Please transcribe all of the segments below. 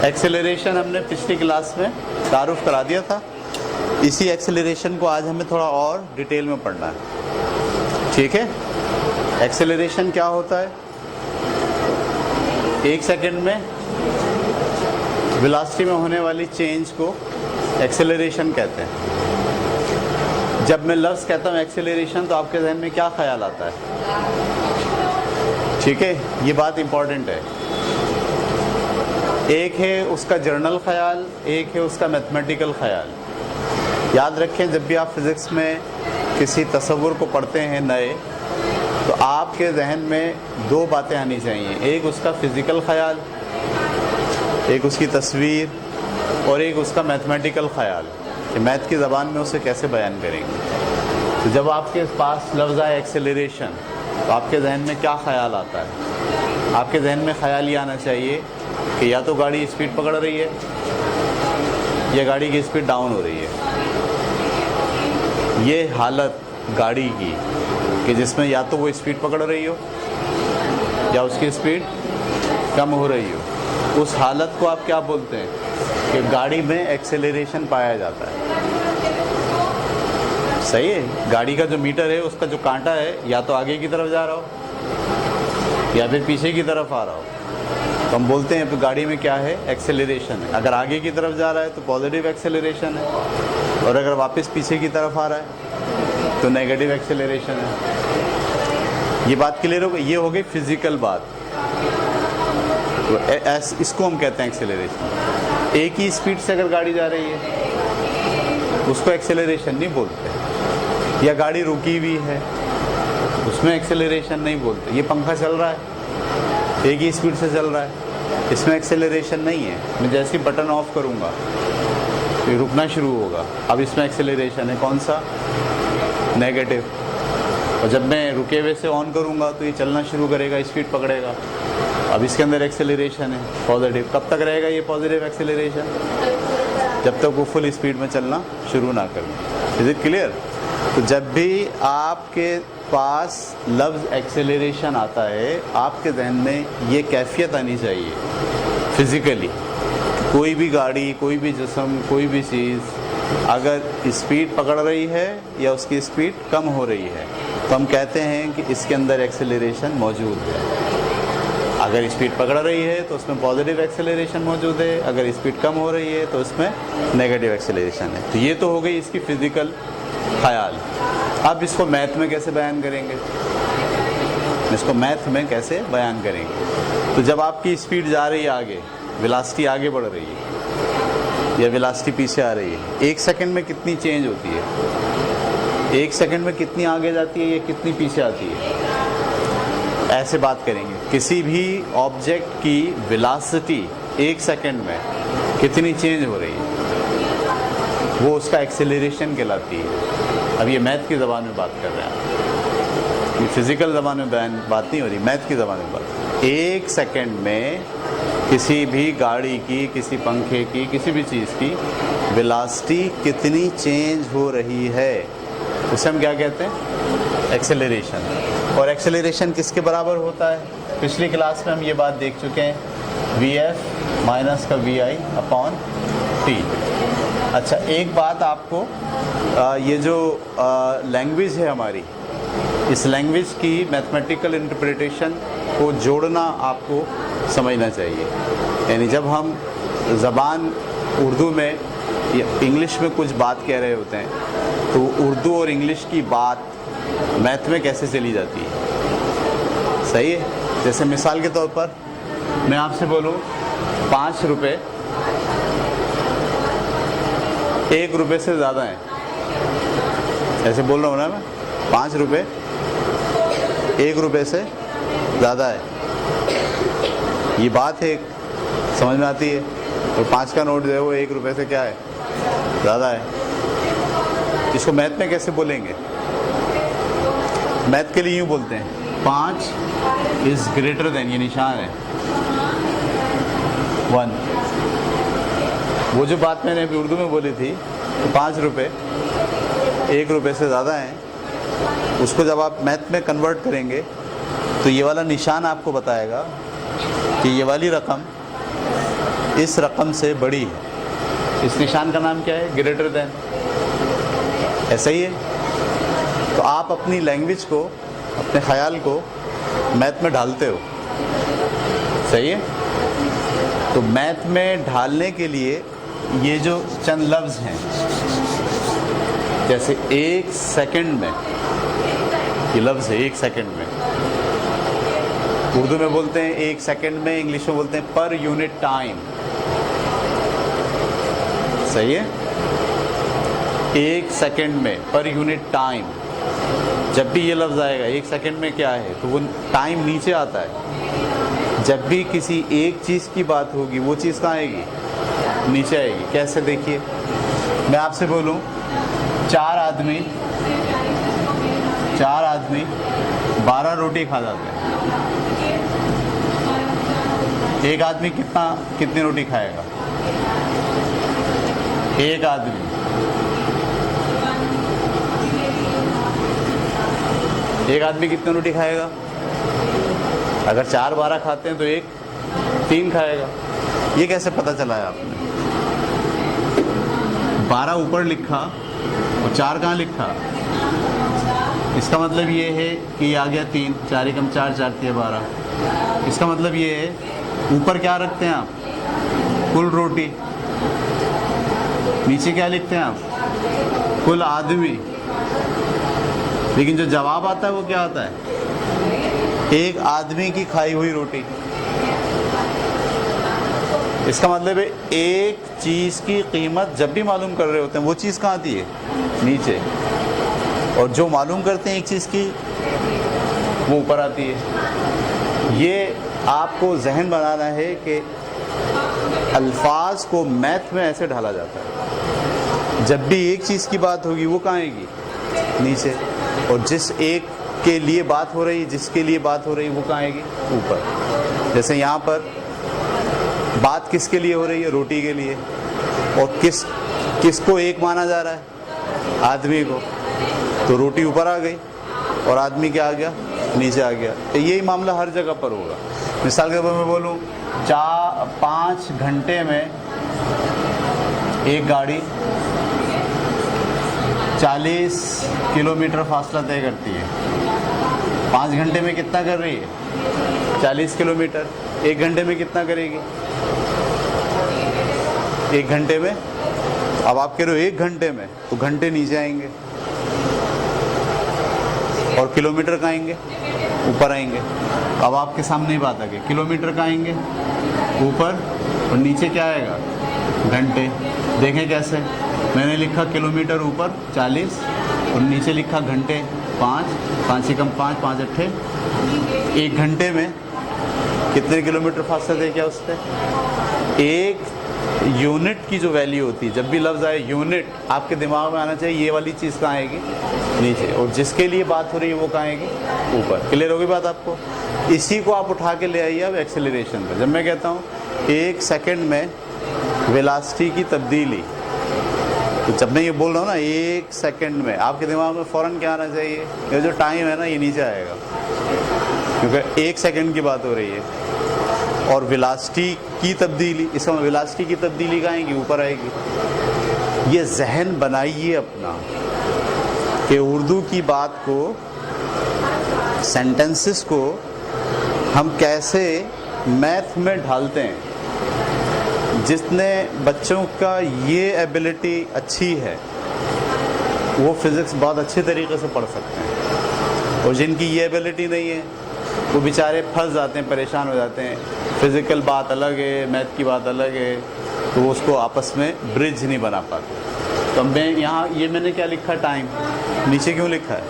Acceleration हमने पिछली class में तारुफ करा दिया था। इसी एक्सेलरेशन को आज हमें थोड़ा और डिटेल में पढ़ना है, ठीक है। एक्सेलरेशन क्या होता है? एक सेकंड में वेलोसिटी में होने वाली चेंज को एक्सेलरेशन कहते हैं। जब मैं लफ्ज़ कहता हूँ एक्सेलरेशन तो आपके जहन में क्या ख्याल आता है? ठीक है, ये बात इम्पॉर्टेंट है। एक है उसका जर्नल ख्याल, एक है उसका मैथमेटिकल ख्याल। याद रखें, जब भी आप फिज़िक्स में किसी तस्वुर को पढ़ते हैं नए, तो आपके जहन में दो बातें आनी चाहिए। एक उसका फ़िज़िकल ख्याल, एक उसकी तस्वीर, और एक उसका मैथमेटिकल ख्याल कि मैथ की ज़बान में उसे कैसे बयान करेंगे। तो जब आपके पास लफ्ज़ आए एक्सेलरेशन, तो आपके जहन में क्या ख्याल आता है? आपके जहन में ख्याल ये आना चाहिए कि या तो गाड़ी स्पीड पकड़ रही है या गाड़ी की स्पीड डाउन हो रही है। ये हालत गाड़ी की कि जिसमें या तो वो स्पीड पकड़ रही हो या उसकी स्पीड कम हो रही हो, उस हालत को आप क्या बोलते हैं? कि गाड़ी में एक्सेलरेशन पाया जाता है। सही है। गाड़ी का जो मीटर है, उसका जो कांटा है, या तो आगे की तरफ जा रहा हो या फिर पीछे की तरफ आ रहा हो, तो हम बोलते हैं गाड़ी में क्या है? एक्सेलरेशन है। अगर आगे की तरफ जा रहा है तो पॉजिटिव एक्सेलरेशन है, और अगर वापस पीछे की तरफ आ रहा है तो नेगेटिव एक्सेलरेशन है। ये बात क्लियर हो गई? ये हो गई फिजिकल बात। तो इसको हम कहते हैं एक्सेलरेशन। एक ही स्पीड से अगर गाड़ी जा रही है उसको एक्सेलरेशन नहीं बोलते। या गाड़ी रुकी हुई है उसमें एक्सेलरेशन नहीं बोलते। ये पंखा चल रहा है, एक ही स्पीड से चल रहा है, इसमें एक्सेलरेशन नहीं है। मैं जैसे ही बटन ऑफ करूँगा तो ये रुकना शुरू होगा। अब इसमें एक्सेलरेशन है, कौन सा? नेगेटिव। और जब मैं रुके हुए से ऑन करूँगा तो ये चलना शुरू करेगा, स्पीड पकड़ेगा। अब इसके अंदर एक्सेलरेशन है, पॉजिटिव। कब तक रहेगा ये पॉजिटिव एक्सेलरेशन? जब तक वो फुल स्पीड में चलना शुरू ना करें। Is it clear? तो जब भी आपके पास लफ्ज़ एक्सेलरेशन आता है, आपके जहन में ये कैफियत आनी चाहिए फिज़िकली। कोई भी गाड़ी, कोई भी जिस्म, कोई भी चीज़ अगर स्पीड पकड़ रही है या उसकी स्पीड कम हो रही है, तो हम कहते हैं कि इसके अंदर एक्सेलरेशन मौजूद है। अगर स्पीड पकड़ रही है तो उसमें पॉजिटिव एक्सेलरेशन मौजूद है, अगर स्पीड कम हो रही है तो उसमें नेगेटिव एक्सेलरेशन है। तो ये तो हो गई इसकी फ़िज़िकल ख्याल। अब इसको मैथ में कैसे बयान करेंगे? इसको मैथ में कैसे बयान करेंगे? तो जब आपकी स्पीड जा रही है आगे, वेलोसिटी आगे बढ़ रही है या वेलोसिटी पीछे आ रही है, एक सेकंड में कितनी चेंज होती है? एक सेकंड में कितनी आगे जाती है या कितनी पीछे आती है? ऐसे बात करेंगे। किसी भी ऑब्जेक्ट की वेलोसिटी एक सेकंड में कितनी चेंज हो रही है, वो उसका एक्सेलरेशन कहलाती है। अब ये मैथ की ज़बान में बात कर रहे हैं, ये फिज़िकल ज़बान में बात नहीं हो रही, मैथ की ज़बान में बात। एक सेकंड में किसी भी गाड़ी की, किसी पंखे की, किसी भी चीज़ की वेलोसिटी कितनी चेंज हो रही है, उसे हम क्या कहते हैं? एक्सेलरेशन। और एक्सेलरेशन किसके बराबर होता है? पिछली क्लास में हम ये बात देख चुके हैं, Vf माइनस का Vi अपॉन T। अच्छा, एक बात आपको ये जो लैंग्वेज है हमारी, इस लैंग्वेज की मैथमेटिकल इंटरप्रिटेशन को जोड़ना आपको समझना चाहिए। यानी जब हम ज़बान उर्दू में या इंग्लिश में कुछ बात कह रहे होते हैं, तो उर्दू और इंग्लिश की बात मैथ में कैसे चली जाती है? सही है। जैसे मिसाल के तौर पर मैं आपसे बोलूँ 5 रुपये 1 रुपये से ज़्यादा हैं, ऐसे बोल रहा हूँ ना मैं। 5 रुपये 1 रुपये से ज़्यादा है, ये बात है, समझ में आती है। तो 5 का नोट जो है वो 1 रुपये से क्या है? ज़्यादा है। इसको मैथ में कैसे बोलेंगे? मैथ के लिए यूँ बोलते हैं, 5 इज़ ग्रेटर देन, ये निशान है 1। वो जो बात मैंने अभी उर्दू में बोली थी, तो 5 रुपये 1 रुपये से ज़्यादा हैं, उसको जब आप मैथ में कन्वर्ट करेंगे तो ये वाला निशान आपको बताएगा कि ये वाली रकम इस रकम से बड़ी है। इस निशान का नाम क्या है? Greater than. ऐसा ही है। तो आप अपनी लैंग्वेज को, अपने ख्याल को मैथ में ढालते हो, सही है। तो मैथ में ढालने के लिए ये जो चंद लफ्ज़ हैं, जैसे 1 सेकंड में, ये लफ्ज़ है 1 सेकंड में, उर्दू में बोलते हैं 1 सेकंड में, इंग्लिश में बोलते हैं पर यूनिट टाइम, सही है। 1 सेकंड में, पर यूनिट टाइम, जब भी ये लफ्ज़ आएगा 1 सेकंड में क्या है, तो वो टाइम नीचे आता है। जब भी किसी एक चीज़ की बात होगी, वो चीज़ कहाँ आएगी? नीचे आएगी। कैसे? देखिए, मैं आपसे बोलूँ 4 आदमी 12 रोटी खा जाते हैं। एक आदमी कितनी रोटी खाएगा? एक आदमी कितनी रोटी खाएगा? अगर 4 12 खाते हैं तो 1 3 खाएगा। ये कैसे पता चला है आपने? 12 ऊपर लिखा और 4 कहाँ लिखा? इसका मतलब ये है कि ये आ गया 3, 4 एकम 4, 4 3 12। इसका मतलब ये है, ऊपर क्या रखते हैं आप? कुल रोटी। नीचे क्या लिखते हैं आप? कुल आदमी। लेकिन जो जवाब आता है वो क्या आता है? एक आदमी की खाई हुई रोटी। इसका मतलब है एक चीज़ की कीमत जब भी मालूम कर रहे होते हैं, वो चीज़ कहाँ आती है? नीचे। और जो मालूम करते हैं एक चीज़ की, वो ऊपर आती है। ये आपको जहन बनाना है कि अल्फाज को मैथ में ऐसे ढाला जाता है। जब भी एक चीज़ की बात होगी, वो कहाँ आएगी? नीचे। और जिस एक के लिए बात हो रही, जिसके लिए बात हो रही, वो कहाँ आएगी? ऊपर। जैसे यहाँ पर बात किसके लिए हो रही है? रोटी के लिए। और किसको एक माना जा रहा है? आदमी को। तो रोटी ऊपर आ गई और आदमी क्या आ गया? नीचे आ गया। तो यही मामला हर जगह पर होगा। मिसाल के तौर पर मैं बोलूँ 5 घंटे में एक गाड़ी 40 किलोमीटर फासला तय करती है। 5 घंटे में कितना कर रही है? 40 किलोमीटर। 1 घंटे में कितना करेगी? 1 घंटे में। अब आप कह रहे हो 1 घंटे में, तो घंटे नीचे आएंगे और किलोमीटर कहाँ आएंगे? ऊपर आएंगे। अब आपके सामने ही बात आ गई, किलोमीटर कहाँ आएंगे? ऊपर। और नीचे क्या आएगा? घंटे। देखें कैसे? मैंने लिखा किलोमीटर ऊपर 40 और नीचे लिखा घंटे 5, 5 एकम 5, 5 अट्ठे। 1 घंटे में कितने किलोमीटर फासला दे क्या उससे? एक यूनिट की जो वैल्यू होती है, जब भी लफ्ज़ आए यूनिट, आपके दिमाग में आना चाहिए ये वाली चीज़ कहाँ आएगी? नीचे। और जिसके लिए बात हो रही है वो कहाँ आएगी? ऊपर। क्लियर होगी बात आपको? इसी को आप उठा के ले आइए अब एक्सेलरेशन पर। जब मैं कहता हूँ 1 सेकंड में वेलोसिटी की तब्दीली, तो जब मैं ये बोल रहा हूँ ना 1 सेकंड में, आपके दिमाग में फ़ौरन क्या आना चाहिए? ये जो टाइम है ना, ये नीचे आएगा, क्योंकि 1 सेकंड की बात हो रही है। और वेलोसिटी की तब्दीली, इसका वेलोसिटी की तब्दीली कहाँ आएगी? ऊपर आएगी। ये जहन बनाइए अपना कि उर्दू की बात को, सेंटेंसेस को हम कैसे मैथ में ढालते हैं। जितने बच्चों का ये एबिलिटी अच्छी है, वो फिज़िक्स बहुत अच्छे तरीके से पढ़ सकते हैं। और जिनकी ये एबिलिटी नहीं है, वो बेचारे फंस जाते हैं, परेशान हो जाते हैं। फ़िज़िकल बात अलग है, मैथ की बात अलग है, तो वो उसको आपस में ब्रिज नहीं बना पाते। तो मैं यहाँ, ये मैंने क्या लिखा? टाइम। नीचे क्यों लिखा है?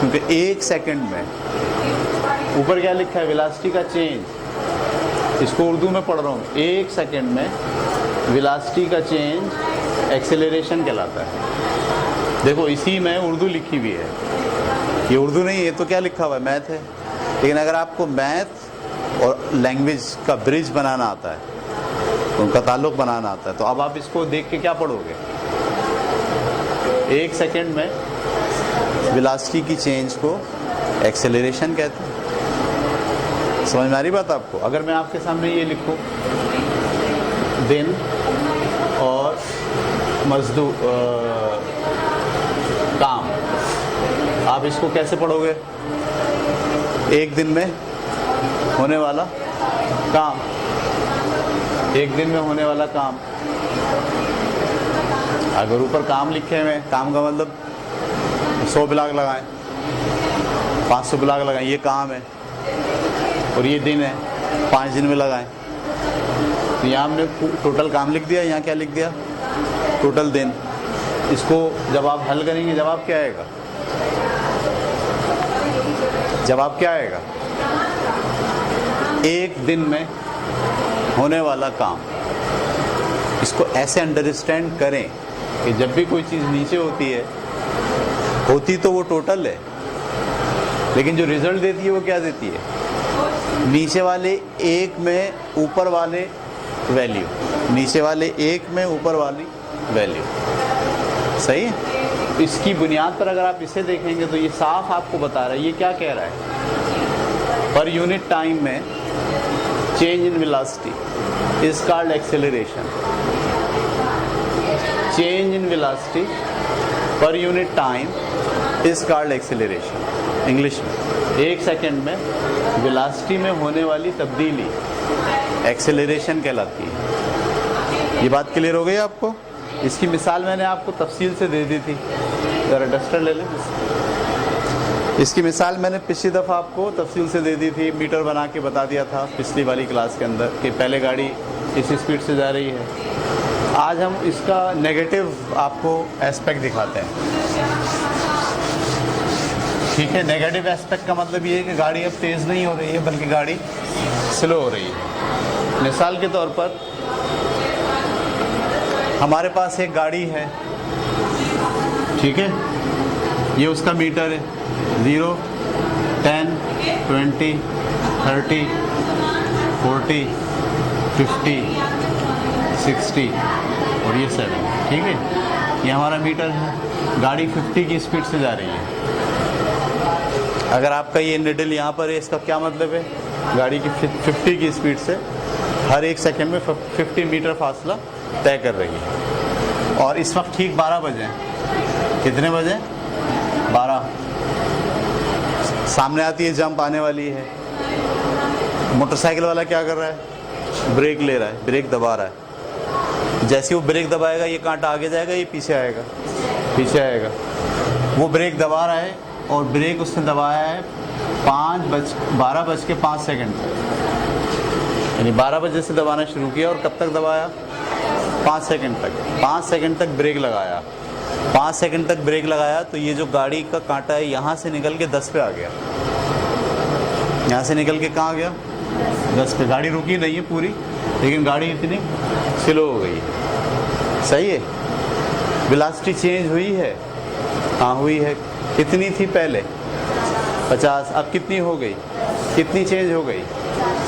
क्योंकि 1 सेकंड में। ऊपर क्या लिखा है? वेलोसिटी का चेंज। इसको उर्दू में पढ़ रहा हूँ। 1 सेकंड में वेलोसिटी का चेंज एक्सेलरेशन कहलाता है। देखो, इसी में उर्दू लिखी हुई है। ये उर्दू नहीं है, ये तो क्या लिखा हुआ है? मैथ है। लेकिन अगर आपको मैथ और लैंग्वेज का ब्रिज बनाना आता है, उनका ताल्लुक़ बनाना आता है, तो अब आप इसको देख के क्या पढ़ोगे? 1 सेकंड में वेलोसिटी की चेंज को एक्सेलरेशन कहते हैं। समझ में आ रही बात आपको? अगर मैं आपके सामने ये लिखूँ दिन और मजदूर काम। आप इसको कैसे पढ़ोगे? एक दिन में होने वाला काम, एक दिन में होने वाला काम। अगर ऊपर काम लिखे हुए, काम का मतलब 100 ब्लॉक लगाएं, 500 ब्लॉक लगाएं, ये काम है। और ये दिन है, 5 दिन में लगाएं। तो यहाँ हमने टोटल काम लिख दिया, यहाँ क्या लिख दिया? टोटल दिन। इसको जब आप हल करेंगे जवाब क्या आएगा? जवाब क्या आएगा? एक दिन में होने वाला काम। इसको ऐसे अंडरस्टैंड करें कि जब भी कोई चीज़ नीचे होती तो वो टोटल है, लेकिन जो रिजल्ट देती है वो क्या देती है? नीचे वाले एक में ऊपर वाले वैल्यू, नीचे वाले एक में ऊपर वाली वैल्यू। सही है? इसकी बुनियाद पर अगर आप इसे देखेंगे तो ये साफ आपको बता रहा है, ये क्या कह रहा है? पर यूनिट टाइम में change in velocity is called acceleration. Change in velocity per unit time is called acceleration. English में 1 सेकेंड में वेलोसिटी में होने वाली तब्दीली एक्सेलरेशन कहलाती है। ये बात क्लियर हो गई आपको? इसकी मिसाल मैंने आपको तफसील से दे दी थी। ज़रा डस्टर ले लें। इसकी मिसाल मैंने पिछली दफ़ा आपको तफसील से दे दी थी, मीटर बना के बता दिया था पिछली वाली क्लास के अंदर कि पहले गाड़ी इस स्पीड से जा रही है। आज हम इसका नेगेटिव आपको एस्पेक्ट दिखाते हैं। ठीक है? नेगेटिव एस्पेक्ट का मतलब ये है कि गाड़ी अब तेज़ नहीं हो रही है बल्कि गाड़ी स्लो हो रही है। मिसाल के तौर पर हमारे पास एक गाड़ी है, ठीक है? ये उसका मीटर है 0, 10, 20, 30, 40, 50, 60 और ये 7। ठीक है? ये हमारा मीटर है। गाड़ी 50 की स्पीड से जा रही है। अगर आपका ये निडल यहाँ पर है, इसका क्या मतलब है? गाड़ी की 50 की स्पीड से हर 1 सेकेंड में 50 मीटर फासला तय कर रही है। और इस वक्त ठीक 12 बजे। कितने बजे? 12। सामने आती है, जंप आने वाली है। मोटरसाइकिल वाला क्या कर रहा है? ब्रेक ले रहा है, ब्रेक दबा रहा है। जैसे वो ब्रेक दबाएगा ये कांटा आगे जाएगा, ये पीछे आएगा, पीछे आएगा। वो ब्रेक दबा रहा है और ब्रेक उसने दबाया है 12:05 तक। यानी 12 बजे से दबाना शुरू किया और कब तक दबाया? 5 सेकंड तक। 5 सेकंड तक ब्रेक लगाया। 5 सेकंड तक ब्रेक लगाया तो ये जो गाड़ी का कांटा है यहाँ से निकल के 10 पे आ गया। यहाँ से निकल के कहाँ आ गया? 10 पे। गाड़ी रुकी नहीं है पूरी, लेकिन गाड़ी इतनी स्लो हो गई है। सही है? वेलोसिटी चेंज हुई है? हाँ हुई है। कितनी थी पहले? 50। अब कितनी हो गई? कितनी चेंज हो गई?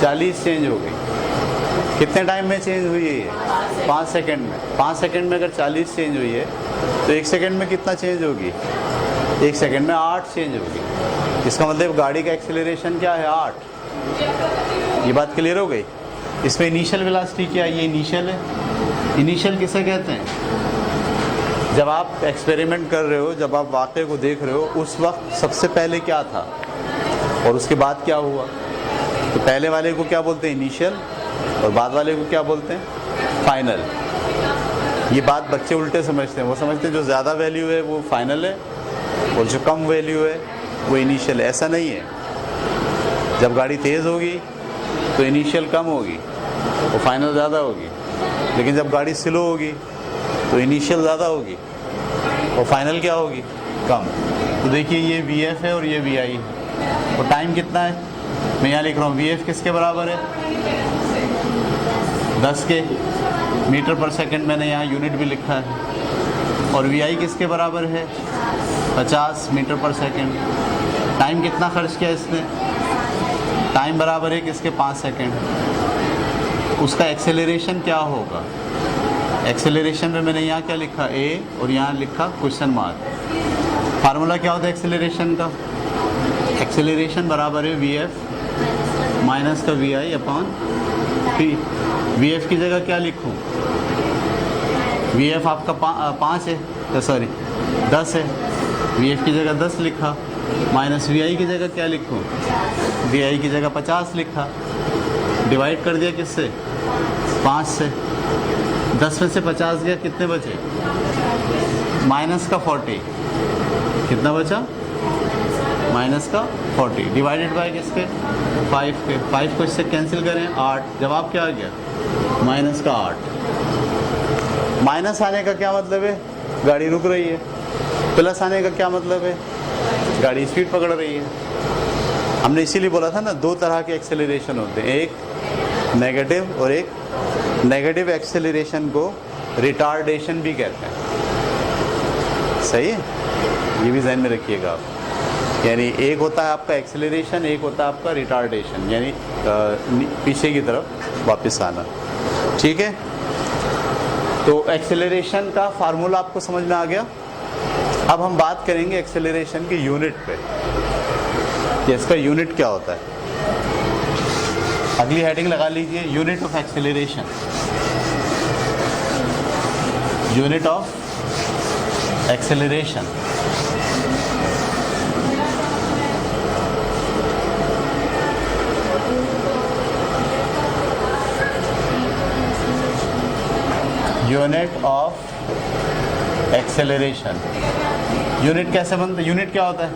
40 चेंज हो गई। कितने टाइम में चेंज हुई है? 5 सेकंड में। 5 सेकंड में अगर 40 चेंज हुई है तो 1 सेकंड में कितना चेंज होगी? 1 सेकंड में 8 चेंज होगी। इसका मतलब गाड़ी का एक्सेलरेशन क्या है? 8। ये बात क्लियर हो गई? इसमें इनिशियल वेलोसिटी क्या है? ये इनिशियल है। इनिशियल किसे कहते हैं? जब आप एक्सपेरिमेंट कर रहे हो, जब आप वाक़े को देख रहे हो, उस वक्त सबसे पहले क्या था और उसके बाद क्या हुआ। तो पहले वाले को क्या बोलते हैं? इनिशियल। और बाद वाले को क्या बोलते हैं? फाइनल। ये बात बच्चे उल्टे समझते हैं। वो समझते हैं जो ज़्यादा वैल्यू है वो फाइनल है और जो कम वैल्यू है वो इनिशियल है। ऐसा नहीं है। जब गाड़ी तेज़ होगी तो इनिशियल कम होगी, वो फाइनल ज़्यादा होगी। लेकिन जब गाड़ी स्लो होगी तो इनिशियल ज़्यादा होगी और फाइनल क्या होगी? कम। तो देखिए ये VF है और ये VI है। और टाइम कितना है? मैं यहाँ लिख रहा हूँ VF किसके बराबर है? 10 के। मीटर पर सेकंड मैंने यहाँ यूनिट भी लिखा है। और VI किसके बराबर है? 50 मीटर पर सेकंड। टाइम कितना खर्च किया इसने? टाइम बराबर है किसके? 5 सेकंड। उसका एक्सेलरेशन क्या होगा? एक्सेलरेशन में मैंने यहाँ क्या लिखा? A और यहाँ लिखा क्वेश्चन मार्क। फार्मूला क्या होता है एक्सेलरेशन का? एक्सेलरेशन बराबर है VF माइनस का VI upon P। V F की जगह क्या लिखूँ? वी एफ आपका 5 है, तो सॉरी 10 है, वी एफ की जगह 10 लिखा, माइनस वी आई की जगह क्या लिखूँ? वी आई की जगह 50 लिखा, डिवाइड कर दिया किससे? 5 से। 10 में से 50 गया, कितने बचे? माइनस का 40, कितना बचा? माइनस का 40 डिवाइडेड बाय किसके? 5 के। 5 को इससे कैंसिल करें, 8। जवाब क्या आ गया? माइनस का 8। माइनस आने का क्या मतलब है? गाड़ी रुक रही है। प्लस आने का क्या मतलब है? गाड़ी स्पीड पकड़ रही है। हमने इसीलिए बोला था ना, दो तरह के एक्सेलरेशन होते हैं, एक नेगेटिव और एक नेगेटिव एक्सेलरेशन को रिटार्डेशन भी कहते हैं। सही है, ये भी ध्यान में रखिएगा आप। यानी एक होता है आपका एक्सेलरेशन, एक होता है आपका रिटार्डेशन, यानी पीछे की तरफ वापस आना। ठीक है, तो एक्सेलरेशन का फार्मूला आपको समझ में आ गया। अब हम बात करेंगे एक्सेलरेशन की यूनिट पे, कि इसका यूनिट क्या होता है। अगली हेडिंग लगा लीजिए, unit of acceleration. Unit of acceleration. Unit of acceleration. Unit कैसे बनता है? यूनिट क्या होता है?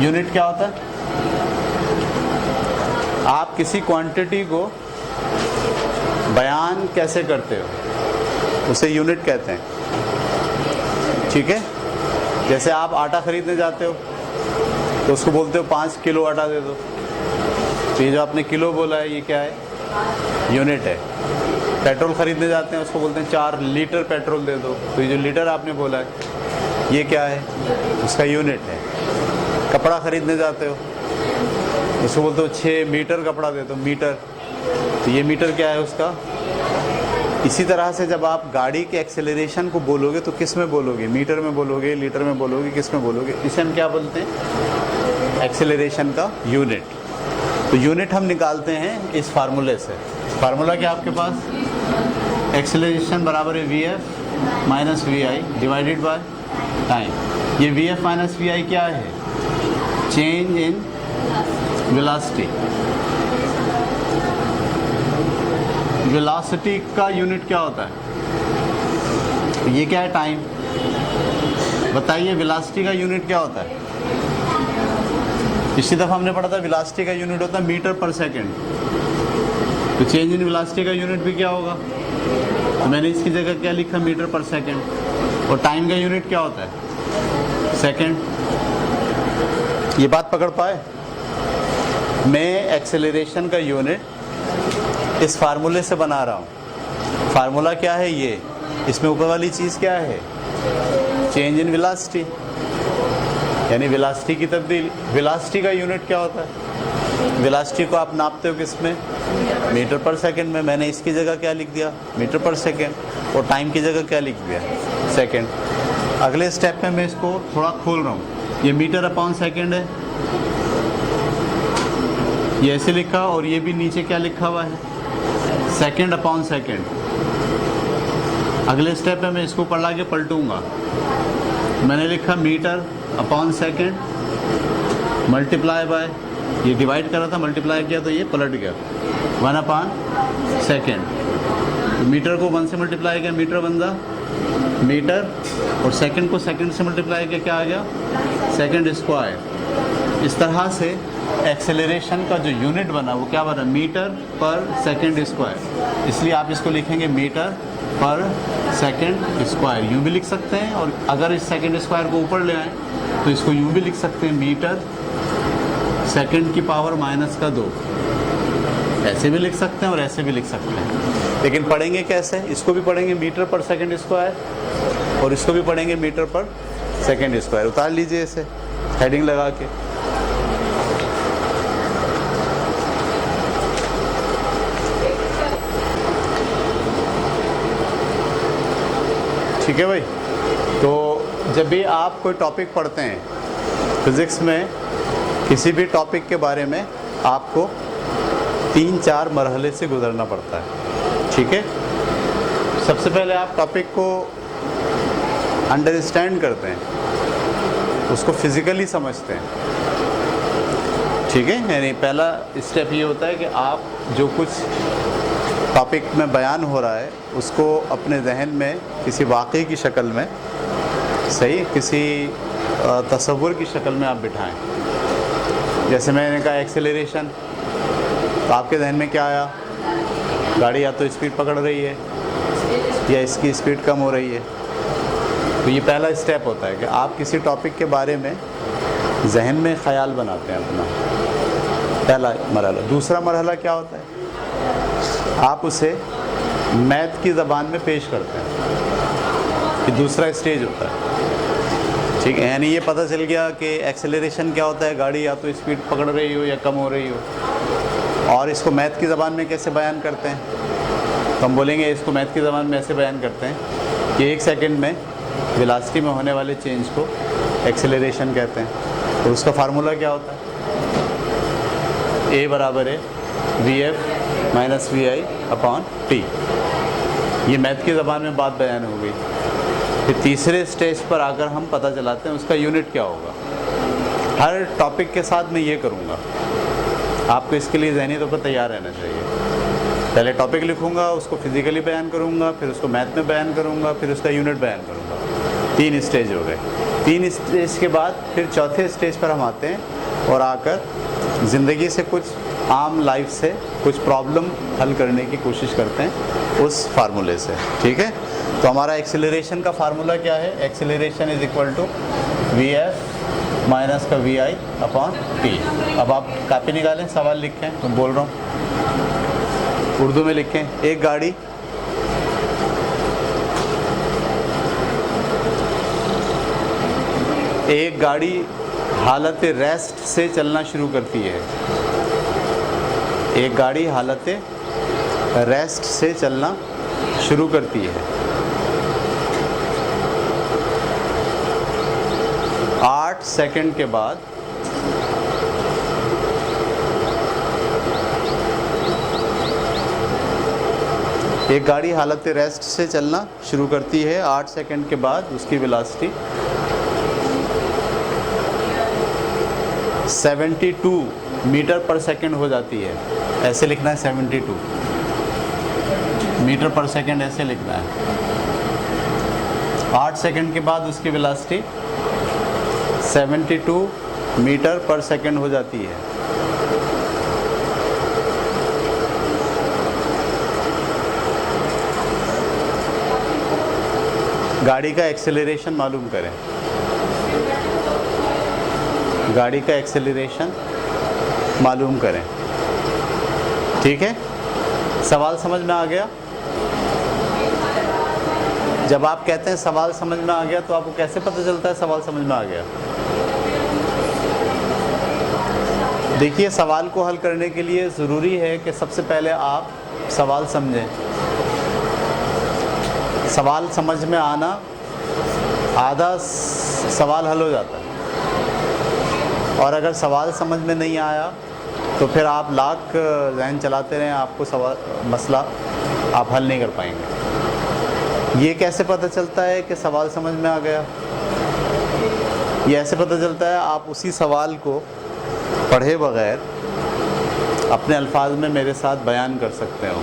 यूनिट क्या होता है? आप किसी क्वांटिटी को बयान कैसे करते हो, उसे यूनिट कहते हैं। ठीक है, जैसे आप आटा खरीदने जाते हो तो उसको बोलते हो 5 किलो आटा दे दो, तो ये जो आपने किलो बोला है ये क्या है? यूनिट है। पेट्रोल खरीदने जाते हैं, उसको बोलते हैं 4 लीटर पेट्रोल दे दो, तो ये जो लीटर आपने बोला है ये क्या है? उसका यूनिट है। कपड़ा खरीदने जाते हो, उसको बोलते हो 6 मीटर कपड़ा दे दो, मीटर, तो ये मीटर क्या है उसका? इसी तरह से जब आप गाड़ी के एक्सेलरेशन को बोलोगे तो किस में बोलोगे? मीटर में बोलोगे, लीटर में बोलोगे, किस में बोलोगे? इसे हम क्या बोलते हैं? एक्सेलरेशन का यूनिट। तो यूनिट हम निकालते हैं इस फार्मूले से। फार्मूला क्या आपके पास? एक्सेलरेशन बराबर है v f minus v i divided by time. ये v f minus v i क्या है? Change in velocity. वेलोसिटी का यूनिट क्या होता है? ये क्या है? टाइम। बताइए वेलोसिटी का यूनिट क्या होता है? इसी दफ़ा हमने पढ़ा था वेलोसिटी का यूनिट होता है मीटर पर सेकंड। तो चेंज इन वेलोसिटी का यूनिट भी क्या होगा? तो मैंने इसकी जगह क्या लिखा? मीटर पर सेकंड। और टाइम का यूनिट क्या होता है? सेकंड। ये बात पकड़ पाए? मैं एक्सेलरेशन का यूनिट इस फार्मूले से बना रहा हूँ। फार्मूला क्या है ये? इसमें ऊपर वाली चीज़ क्या है? चेंज इन वेलोसिटी, यानी वेलोसिटी की तब्दीली। वेलोसिटी का यूनिट क्या होता है? वेलोसिटी को आप नापते हो किस में? मीटर पर सेकंड में। मैंने इसकी जगह क्या लिख दिया? मीटर पर सेकंड। और टाइम की जगह क्या लिख दिया? सेकंड। अगले स्टेप में मैं इसको थोड़ा खोल रहा हूँ। ये मीटर अपॉन सेकंड है, ये ऐसे लिखा, और ये भी नीचे क्या लिखा हुआ है? Second upon second. अगले स्टेप में मैं इसको पढ़ा के पलटूंगा। मैंने लिखा metre upon second multiply by, ये डिवाइड कर रहा था, मल्टीप्लाई किया तो ये पलट गया 1 अपॉन सेकेंड। तो मीटर को 1 से मल्टीप्लाई किया, मीटर बन जा मीटर, और सेकंड को सेकंड से मल्टीप्लाई किया, क्या आ गया? Second square. इस तरह से एक्सेलरेशन का जो यूनिट बना वो क्या बना? मीटर पर सेकंड स्क्वायर। इसलिए आप इसको लिखेंगे मीटर पर सेकंड स्क्वायर, यूँ भी लिख सकते हैं। और अगर इस सेकंड स्क्वायर को ऊपर ले आएँ तो इसको यूँ भी लिख सकते हैं, मीटर सेकंड की पावर -2। ऐसे भी लिख सकते हैं और ऐसे भी लिख सकते हैं। लेकिन पढ़ेंगे कैसे? इसको भी पढ़ेंगे मीटर पर सेकंड स्क्वायर और इसको भी पढ़ेंगे मीटर पर सेकंड स्क्वायर। उतार लीजिए इसे हेडिंग लगा के। ठीक है भाई। तो जब भी आप कोई टॉपिक पढ़ते हैं फिज़िक्स में, किसी भी टॉपिक के बारे में, आपको 3-4 मरहले से गुजरना पड़ता है। ठीक है, सबसे पहले आप टॉपिक को अंडरस्टैंड करते हैं, उसको फिज़िकली समझते हैं। ठीक है, यानी पहला स्टेप ये होता है कि आप जो कुछ टॉपिक में बयान हो रहा है उसको अपने जहन में किसी वाक़ई की शक्ल में, सही, किसी तसव्वुर की शक्ल में आप बिठाएं। जैसे मैंने कहा एक्सेलरेशन, तो आपके जहन में क्या आया? गाड़ी या तो स्पीड पकड़ रही है या इसकी स्पीड कम हो रही है। तो ये पहला स्टेप होता है कि आप किसी टॉपिक के बारे में जहन में ख़याल बनाते हैं अपना, पहला मरहला। दूसरा मरहला क्या होता है? आप उसे मैथ की ज़बान में पेश करते हैं। ये दूसरा स्टेज होता है। ठीक है, यानी ये पता चल गया कि एक्सेलरेशन क्या होता है, गाड़ी या तो स्पीड पकड़ रही हो या कम हो रही हो। और इसको मैथ की ज़बान में कैसे बयान करते हैं? तो हम बोलेंगे इसको मैथ की ज़बान में ऐसे बयान करते हैं कि 1 सेकंड में वेलोसिटी में होने वाले चेंज को एक्सेलरेशन कहते हैं। तो उसका फार्मूला क्या होता है? A बराबर है VF minus VI upon T। ये मैथ की ज़बान में बात बयान हो गई। फिर तीसरे स्टेज पर आकर हम पता चलाते हैं उसका यूनिट क्या होगा। हर टॉपिक के साथ मैं ये करूँगा, आपको इसके लिए ज़हनी तौर पर तैयार रहना चाहिए। पहले टॉपिक लिखूँगा, उसको फिज़िकली बयान करूँगा, फिर उसको मैथ में बयान करूँगा, फिर उसका यूनिट बयान करूँगा। 3 स्टेज हो गए। 3 स्टेज के बाद फिर चौथे स्टेज पर हम आते हैं और आकर ज़िंदगी से कुछ आम लाइफ से कुछ प्रॉब्लम हल करने की कोशिश करते हैं उस फार्मूले से। ठीक है, तो हमारा एक्सेलरेशन का फार्मूला क्या है? Acceleration is equal to VF minus का VI अपॉन T। अब आप कापी निकालें, सवाल लिखें, मैं बोल रहा हूँ, उर्दू में लिखें। एक गाड़ी हालत रेस्ट से चलना शुरू करती है। एक गाड़ी हालत रेस्ट से चलना शुरू करती है। 8 सेकंड के बाद एक गाड़ी हालत रेस्ट से चलना शुरू करती है। 8 सेकंड के बाद उसकी वेलोसिटी 72 मीटर पर सेकंड हो जाती है। ऐसे लिखना है 72 मीटर पर सेकंड, ऐसे लिखना है। 8 सेकंड के बाद उसकी वेलोसिटी 72 मीटर पर सेकंड हो जाती है। गाड़ी का एक्सेलरेशन मालूम करें। गाड़ी का एक्सेलरेशन मालूम करें। ठीक है, सवाल समझ में आ गया? जब आप कहते हैं सवाल समझ में आ गया, तो आपको कैसे पता चलता है सवाल समझ में आ गया? देखिए, सवाल को हल करने के लिए ज़रूरी है कि सबसे पहले आप सवाल समझें। सवाल समझ में आना आधा सवाल हल हो जाता है। और अगर सवाल समझ में नहीं आया तो फिर आप लाख ज़हन चलाते रहें, आपको मसला आप हल नहीं कर पाएंगे। ये कैसे पता चलता है कि सवाल समझ में आ गया? ये ऐसे पता चलता है, आप उसी सवाल को पढ़े बगैर अपने अल्फाज में मेरे साथ बयान कर सकते हो।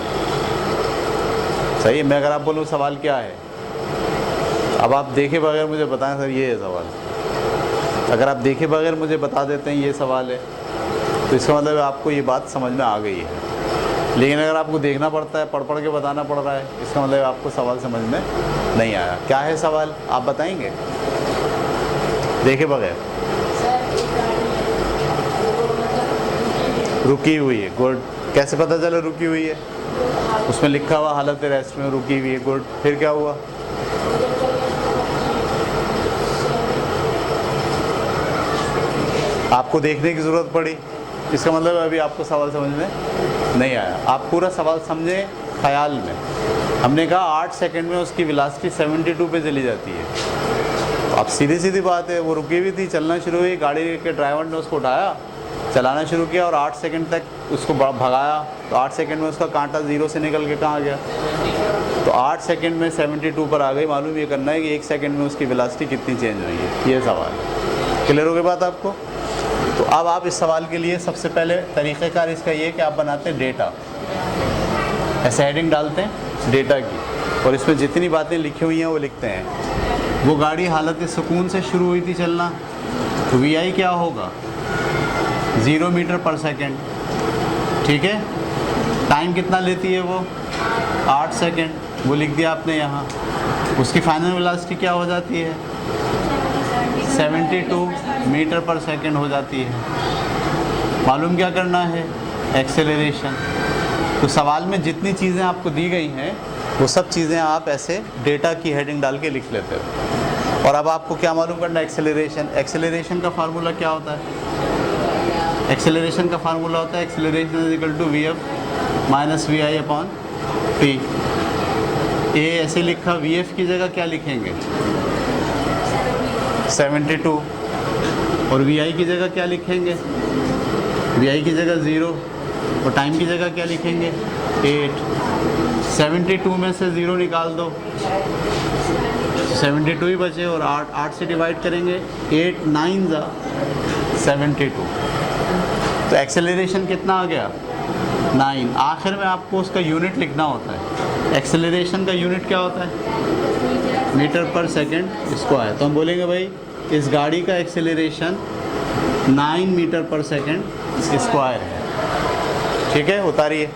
सही, मैं अगर आप बोलूँ सवाल क्या है, अब आप देखे बगैर मुझे बताएं सर ये है सवाल। अगर आप देखे बगैर मुझे बता देते हैं ये सवाल है, तो इसका मतलब आपको ये बात समझ में आ गई है। लेकिन अगर आपको देखना पड़ता है, पढ़ के बताना पड़ रहा है, इसका मतलब आपको सवाल समझ में नहीं आया। क्या है सवाल, आप बताएंगे देखे बगैर? रुकी हुई है, गुड। कैसे पता चला रुकी हुई है? उसमें लिखा हुआ हालत रेस्ट में रुकी हुई है, गुड। फिर क्या हुआ? आपको देखने की ज़रूरत पड़ी, इसका मतलब अभी आपको सवाल समझ में नहीं आया। आप पूरा सवाल समझें ख्याल में। हमने कहा 8 सेकंड में उसकी वेलोसिटी 72 पे चली जाती है। अब सीधी बात है, वो रुकी हुई थी, चलना शुरू हुई, गाड़ी के ड्राइवर ने उसको उठाया चलाना शुरू किया और 8 सेकंड तक उसको भगाया, तो 8 सेकंड में उसका कांटा 0 से निकल के कहाँ गया, तो 8 सेकंड में 72 पर आ गई। मालूम ये करना है कि 1 सेकंड में उसकी वेलोसिटी कितनी चेंज हुई है, ये सवाल है। क्लियर हो गई बात आपको? तो अब आप इस सवाल के लिए सबसे पहले तरीक़ेकार इसका ये कि आप बनाते हैं डेटा, ऐसे हेडिंग डालते हैं डेटा की, और इसमें जितनी बातें लिखी हुई हैं वो लिखते हैं। वो गाड़ी हालत सुकून से शुरू हुई थी चलना, तो VI क्या होगा, 0 मीटर पर सेकेंड, ठीक है। टाइम कितना लेती है वो, 8 सेकेंड, वो लिख दिया आपने यहाँ। उसकी फाइनल वेलोसिटी क्या हो जाती है, 72 मीटर पर सेकेंड हो जाती है। मालूम क्या करना है, एक्सेलरेशन। तो सवाल में जितनी चीज़ें आपको दी गई हैं वो सब चीज़ें आप ऐसे डेटा की हेडिंग डाल के लिख लेते हो। और अब आपको क्या मालूम करना है, एक्सेलरेशन। एक्सेलरेशन का फार्मूला क्या होता है, एक्सेलरेशन का फार्मूला होता है acceleration is equal to VF minus VI upon T। ए ऐसे लिखा, VF की जगह क्या लिखेंगे, 72, और VI की जगह क्या लिखेंगे, VI की जगह 0, और टाइम की जगह क्या लिखेंगे, 8। 72 में से 0 निकाल दो, 72 ही बचे, और 8 से डिवाइड करेंगे, 8 9 ज़ा 72। तो एक्सेलरेशन कितना आ गया, 9। आखिर में आपको उसका यूनिट लिखना होता है। एक्सेलरेशन का यूनिट क्या होता है, मीटर पर सेकेंड स्क्वायर। तो हम बोलेंगे भाई इस गाड़ी का एक्सेलरेशन 9 मीटर पर सेकेंड स्क्वायर है, ठीक है। उतारिए।